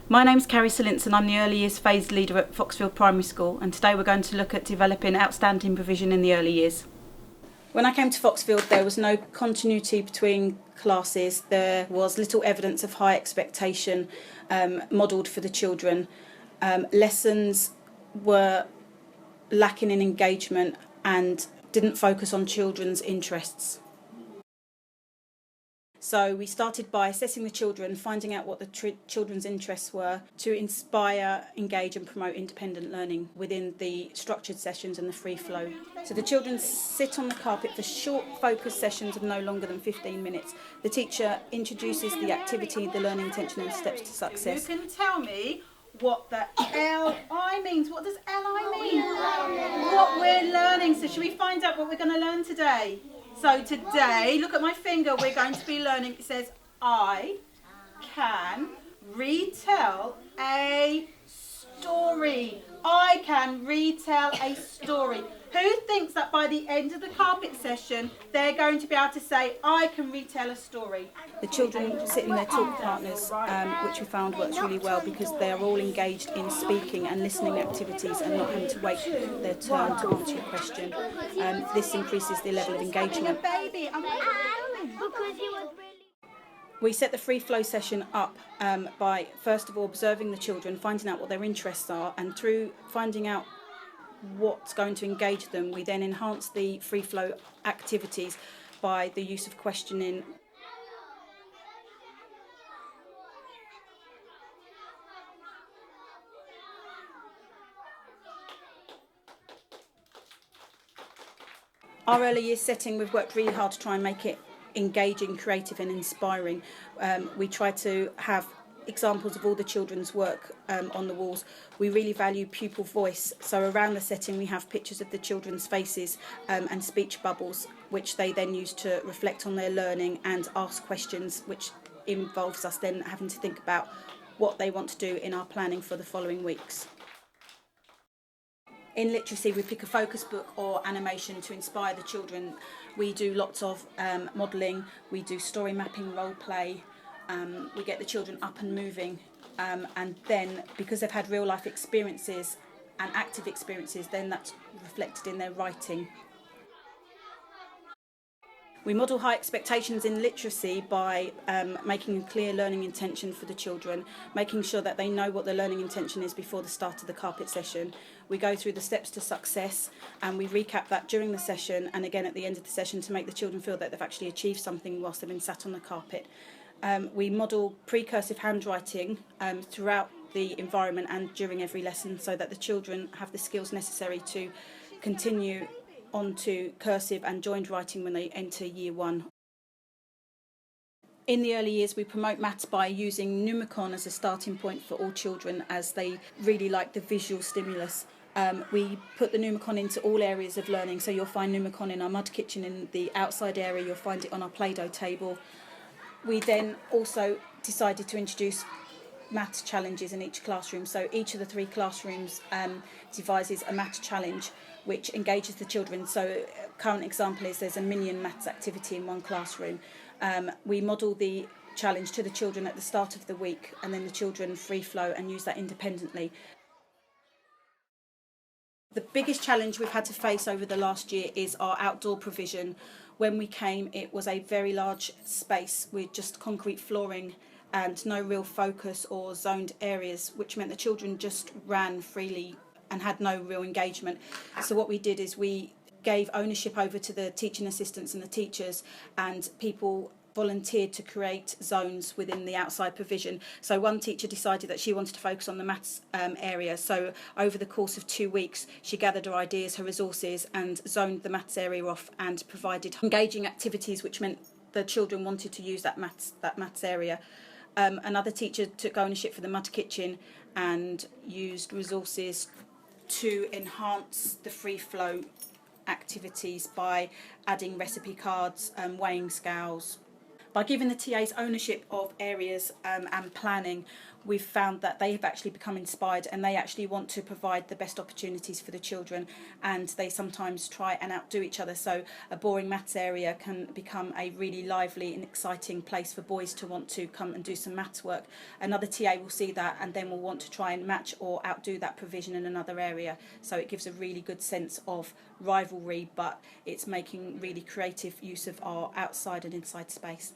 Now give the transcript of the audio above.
My name's Carrie Silence and I'm the Early Years Phase Leader at Foxfield Primary School, and today we're going to look at developing outstanding provision in the early years. When I came to Foxfield there was no continuity between classes, there was little evidence of high expectation modelled for the children. Lessons were lacking in engagement and didn't focus on children's interests. So we started by assessing the children, finding out what the children's interests were to inspire, engage and promote independent learning within the structured sessions and the free flow. So the children sit on the carpet for short focused sessions of no longer than 15 minutes. The teacher introduces the activity, the learning intention and steps to success. Who can tell me what the LI means? What does LI mean? What we're learning. So should we find out what we're going to learn today? So today, look at my finger, we're going to be learning, it says, I can retell a story. I can retell a story. Who thinks that by the end of the carpet session, they're going to be able to say, I can retell a story? The children sit in their talk partners, which we found works really well because they're all engaged in speaking and listening activities and not having to wait their turn to answer a question. This increases the level of engagement. We set the free flow session up by first of all observing the children, finding out what their interests are, and through finding out what's going to engage them, we then enhance the free flow activities by the use of questioning. Our early years setting, we've worked really hard to try and make it engaging, creative and inspiring. We try to have examples of all the children's work on the walls. We really value pupil voice, so around the setting we have pictures of the children's faces and speech bubbles, which they then use to reflect on their learning and ask questions, which involves us then having to think about what they want to do in our planning for the following weeks. In literacy, we pick a focus book or animation to inspire the children. We do lots of modelling, we do story mapping, role play, we get the children up and moving, and then because they've had real life experiences and active experiences, then that's reflected in their writing. We model high expectations in literacy by making a clear learning intention for the children, making sure that they know what the learning intention is before the start of the carpet session. We go through the steps to success and we recap that during the session and again at the end of the session to make the children feel that they've actually achieved something whilst they've been sat on the carpet. We model precursive handwriting throughout the environment and during every lesson so that the children have the skills necessary to continue onto cursive and joined writing when they enter year 1. In the early years we promote maths by using Numicon as a starting point for all children, as they really like the visual stimulus. We put the Numicon into all areas of learning, so you'll find Numicon in our mud kitchen in the outside area, you'll find it on our Play-Doh table. We then also decided to introduce maths challenges in each classroom, so each of the 3 classrooms devises a maths challenge which engages the children. So current example is there's a minion maths activity in one classroom. We model the challenge to the children at the start of the week and then the children free flow and use that independently. The biggest challenge we've had to face over the last year is our outdoor provision. When we came it was a very large space with just concrete flooring and no real focus or zoned areas, which meant the children just ran freely and had no real engagement. So what we did is we gave ownership over to the teaching assistants and the teachers, and people volunteered to create zones within the outside provision. So one teacher decided that she wanted to focus on the maths area, so over the course of 2 weeks she gathered her ideas, her resources and zoned the maths area off and provided engaging activities which meant the children wanted to use that maths area. Another teacher took ownership for the mud kitchen and used resources to enhance the free flow activities by adding recipe cards, weighing scales. By giving the TAs ownership of areas and planning, we've found that they have actually become inspired, and they actually want to provide the best opportunities for the children, and they sometimes try and outdo each other. So a boring maths area can become a really lively and exciting place for boys to want to come and do some maths work. Another TA will see that and then will want to try and match or outdo that provision in another area. So it gives a really good sense of rivalry, but it's making really creative use of our outside and inside space.